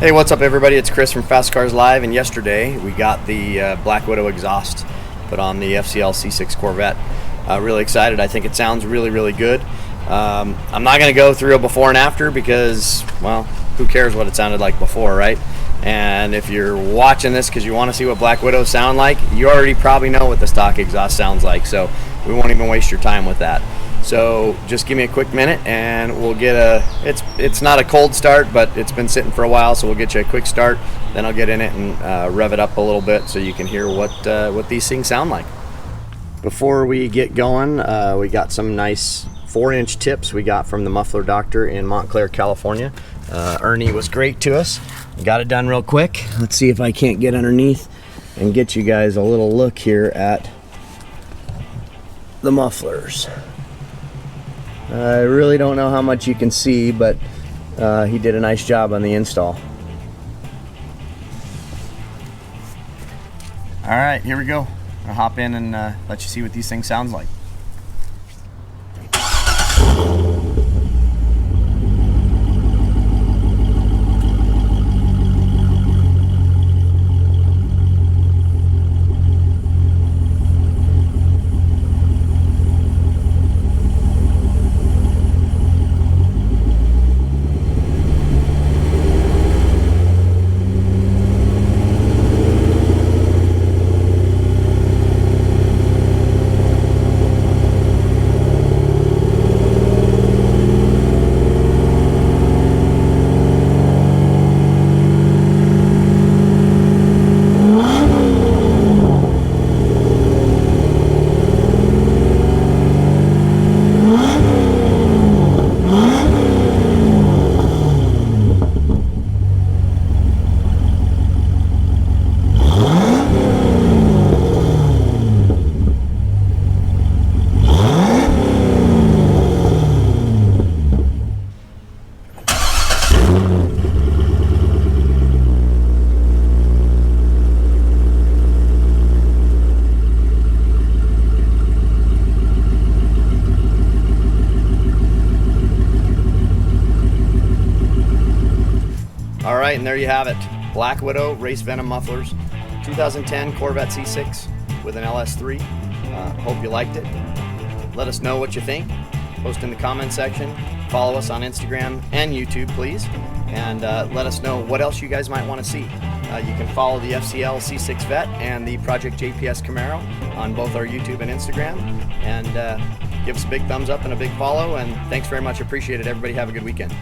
Hey, what's up everybody? It's Chris from Fast Cars Live, and yesterday we got the Black Widow exhaust put on the FCL C6 Corvette. Really excited. I think it sounds really good. I'm not going to go through a before and after because, well, who cares what it sounded like before, right? And if you're watching this because you want to see what Black Widows sound like, you already probably know what the stock exhaust sounds like, so we won't even waste your time with that. So just give me a quick minute and we'll get it's not a cold start, but it's been sitting for a while, so we'll get you a quick start. Then I'll get in it and rev it up a little bit so you can hear what these things sound like. Before we get going, we got some nice 4-inch tips we got from the muffler doctor in Montclair, California. Ernie was great to us. Got it done real quick. Let's see if I can't get underneath and get you guys a little look here at the mufflers. I really don't know how much you can see, but he did a nice job on the install. Alright, here we go. I'll hop in and let you see what these things sounds like. Alright, and there you have it. Black Widow Race Venom Mufflers, 2010 Corvette C6 with an LS3. Hope you liked it. Let us know what you think. Post in the comment section. Follow us on Instagram and YouTube, please. And let us know what else you guys might want to see. You can follow the FCL C6 Vet and the Project JPS Camaro on both our YouTube and Instagram. And give us a big thumbs up and a big follow. And thanks very much. Appreciate it. Everybody have a good weekend.